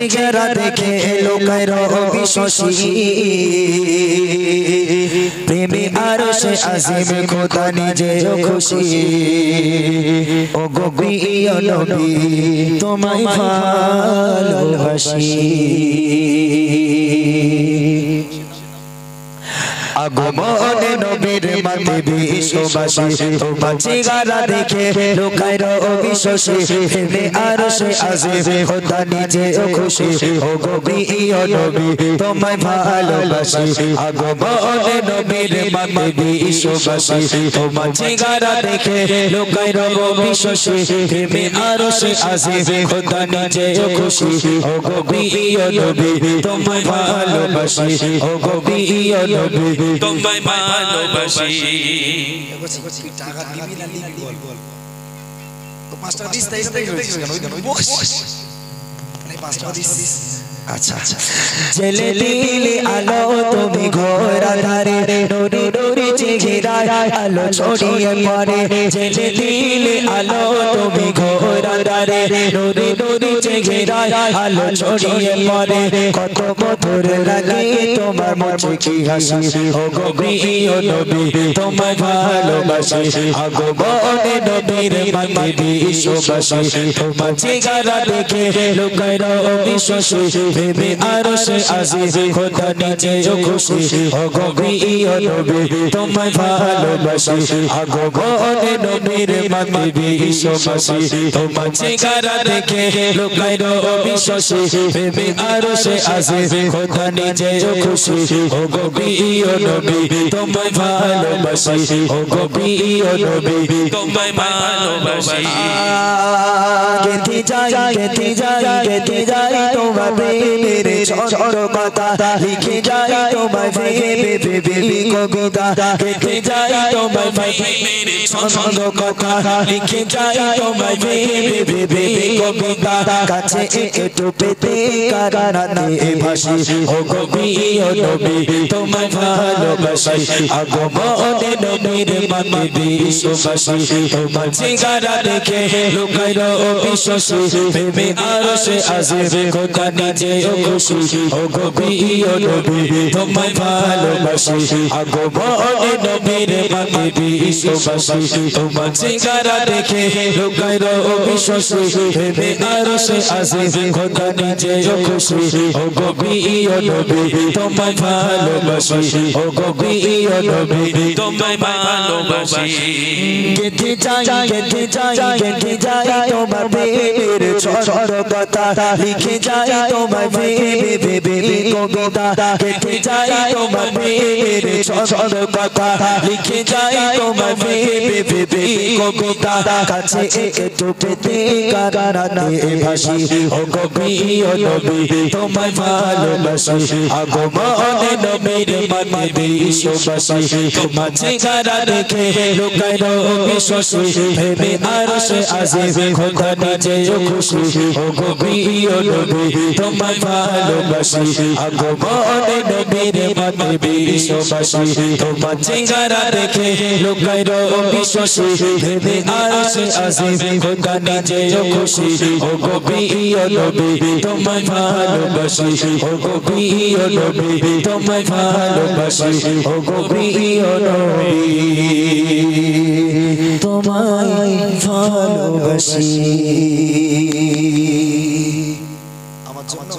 চেহারা দেখে লোকায় রবি শশী প্রেমে আরশে আজিম খোদা নিজে খুশি ও গো প্রিয় নবী তোমায় ভালোবাসি আগমনে নবীর মাতে বিশ্ববাসী তোমার চেহারা দেখে লোকায় রবি শশী প্রেমে আরশে আজিম খোদা নিজে খুশি ও গো প্রিয় নবী তোমায় ভালোবাসি আগমনে নবীর মাতে বিশ্ববাসী তোমার চেহারা দেখে লোকায় রবি শশী প্রেমে আরশে আজিম খোদা নিজে খুশি ও গো প্রিয় নবী তোমায় ভালোবাসি ও গো প্রিয় নবী তোমায় ভালোবাসি টাকা দিবি না লিখবি বল তো 5 টাকা দিস তাই কেন ওই দেন ওই বস মানে 5 টাকা দিস আচ্ছা আচ্ছা জেলে দিলে আলো তুমি ঘোর আধারে নুরি নুরি চেহারায় আলো ছড়িয়ে পড়ে জেলে দিলে আলো তুমি ঘোর আধারে নুরি নুরি চেহারায় আলো ছড়িয়ে পড়ে কত মধুর লাগে তোমার মুখে কি হাসি ও গো প্রিয় নবী তোমায় ভালোবাসি আগমনে নবীর মাতে বিশ্ববাসী তোমার চেহারা দেখে লোকায় রবি শশী প্রেমে আরশে আজিম খোদা নিজে খুশি ও গো প্রিয় নবী তোমায় ভালোবাসি আগমনে নবীর মাতে বিশ্ববাসী তোমার চেহারা দেখে লোকায় রবি শশী প্রেমে আরশে আজিম খোদা নিজে খুশি ও গো প্রিয় নবী তোমায় ভালোবাসি ও গো প্রিয় নবী তোমায় ভালোবাসি গেতে যাই তোমার প্রেমের ছোট কথা লিখে যাই তোমার ভেবে কবিতা গেতে যাই তোমার প্রেমের ছোট কথা লিখে যাই তোমার ভেবে কবিতা কাছে একটু পেতে কারাতে ভাসি ও গো প্রিয় নবী তোমায় ভালোবাসি আগমনে নবীর মাতে বিশ্ববাসী তোমার চেহারা দেখে লোকায় রবি শশী প্রেমে আরশে আজিম খোদা নিজে খুশি ও গো প্রিয় নবী তোমায় ভালোবাসি আগমনে নবীর মাতে বিশ্ববাসী তোমার চেহারা দেখে লোকায় রবি শশী প্রেমে আরশে আজিম খোদা নিজে খুশি ও গো প্রিয় নবী তোমায় ভালোবাসি ও গো প্রিয় নবী তোমায় ভালোবাসি গেতে যাই তোমার প্রেমের ছোট কথা লিখে যাই তোমার ভেবে কবিতা গেতে যাই তোমার প্রেমের ছোট কথা লিখে যাই তোমার ভেবে কবিতা কাছে একটু পেতে কারাতে ভাসি ও গো প্রিয় নবী তোমায় ভালোবাসি আগমনে নবীর মাতে বিশ্ববাসী তোমার চেহারা দেখে লোকায় রবি শশী প্রেমে আরশে আজিম খোদা নিজে খুশি ও গো প্রিয় নবী তোমায় ভালোবাসি আগমনে নবীর মাতে বিশ্ববাসী তোমার চেহারা দেখে লোকায় রবি শশী প্রেমে আরশে আজিম খোদা নিজে খুশি ও গো প্রিয় নবী তোমায় ভালোবাসি ও গো প্রিয় নবী তোমায় ভালোবাসি ও গো প্রিয় নবী তোমায় ভালোবাসি আমার জন্য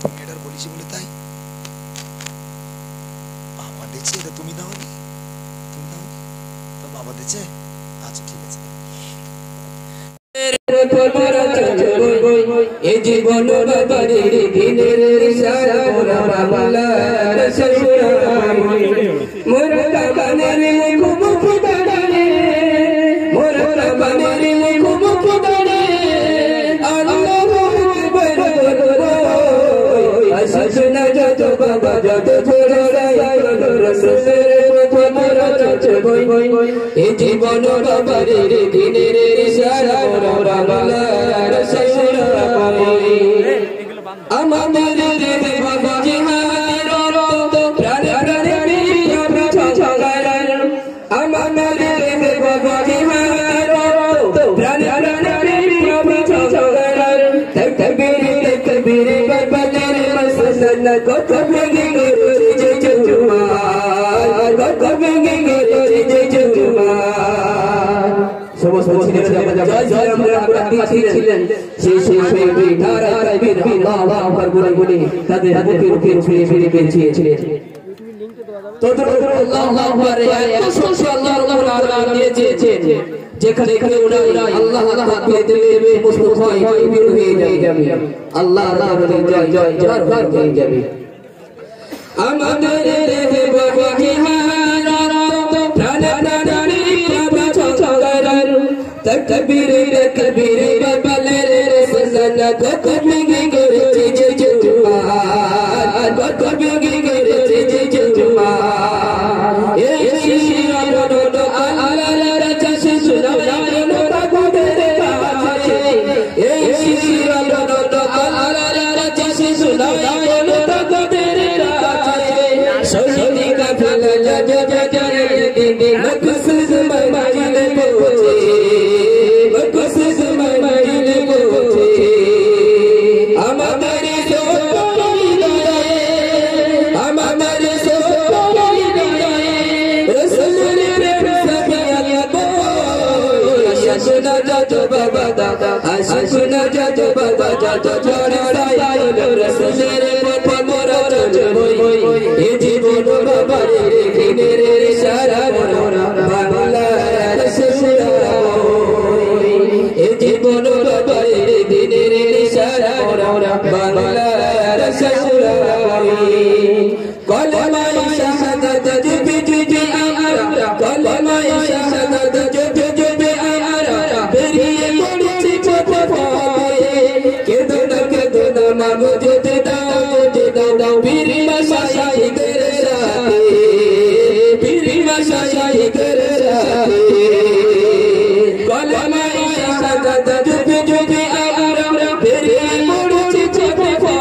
মেয়েটার বলেছি বলে তাই বাবা দিচ্ছে এটা তুমি দাও নি তো বাবা দিচ্ছে আচ্ছা ঠিক আছে এ জীবন বাবারে দিনের ইশারা মোরা বাংলা রসুলা মোরা কানের মুখ মুখ দাঁড়ালে মোরা কানের মুখ মুখ দাঁড়ালে আল্লাহু আকবার আসনা যত বাবা যত ছোড়াই রসুলের মোরা চচে বই এ জীবন বাবারে দিনের ইশারা মোরা বাংলা রসুলা আমাদের বাবা জিহার রত প্রাণ প্রাণ প্রিয় ছগার আমাদের বাবা জিহার রত প্রাণ প্রাণ প্রিয় ছগার তকবীর কবিরে বাবালের মসনদ কত ভেঙে গেছে জুমার কত ভেঙে গেছে জুমার সমস্ত ছিলেন জয় আমরা ছিলেন সেই নারা তাকবীর আল্লাহু আকবার বলে তাদের বুকের উপর ফিরে ফিরে পেয়েছিলেন তো আল্লাহু আকবার এত খুশি আল্লাহ রাব্বুল আলামিন দিয়েছেন যেখানে এখানে ওরা আল্লাহ আল্লাহ দিয়ে দেবে সমস্ত ভয় দূর হয়ে যাবে আল্লাহ আল্লাহ বলে জয় জয় জয় হয়ে যাবে আমাদের রেখে বাকি হারারত প্রাণ প্রাণী বাঁচার তাকবীর তাকবীর বাবালের সনদ কত ভেঙে গেছে জুমার কত ভেঙে গেছে জুমার এই শিরানো আল্লাহর চাষে সুনায়নো তাকবীর কাছে এই শিরানো আল্লাহর চাষে সুনায়নো তাকবীর কাছে শহীদ কাফেলা জাজারে দিদি মকসুদ মাইলে পৌঁছে মকসুদ মাইলে পৌঁছে আমাদের আমাদের রসুলের সাফিয়াত আশিকনা যত বাবা দাদা আশিকনা যত বাবা যত ছড়াইলো রসুলের পথে মোরা চলবই এই জীবন বাবার রেখে রে সারা মোরা বাংলা রসুলই এই জীবন বাবার রেখে রে সারা মোরা বাংলা রসুলই কলমা শাহাদাত জপি জপি আমরা কলমা শাহাদাত জপি জপি আমরা বেরিয়ে পড়েছি পথে কেদো না মাগো যেতে দাও বীর মাশাইখের সাথে বীর মাশাইখের সাথে কলমা শাহাদাত জপি জপি আমরা বেরিয়ে পড়েছি পথে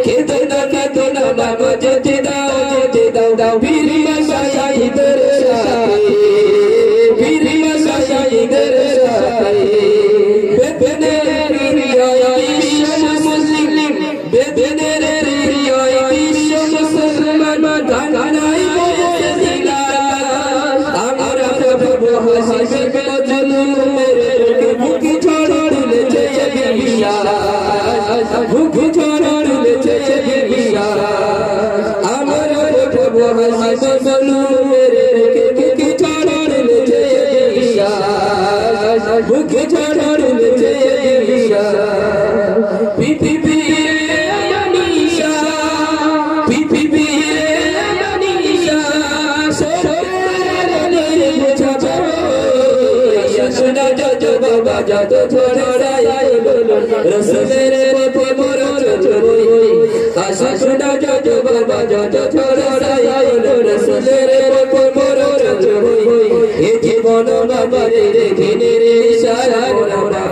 কেদো না মাগো যেতে দাও বীর মাশাইখের সাথে বীর মাশাইখের সাথে বেদনের বিশ্ব মুসলিম বেদনের বিশ্ব মুসলমান গানাই বলেছিলা আমরা প্রভু হাসিবে জুলুমের বুকে ছড়াড়িলেছে বিশ্বাস বুকে ছড়াড়িলেছে বিশ্বাস আমরা প্রভু হাসিবে জুলুমের বুকে ছড়াড়িলেছে বিশ্বাস বুকে ছড়াড়িলেছে বিশ্বাস যত ছড়াইলো রসুলের পথে মোরা চলবই আশা শোনা যত বাবা যত ছড়াইলো রসুলের পথে মোরা চলবই এই জীবন বাবার রেখে রে সারা মোরা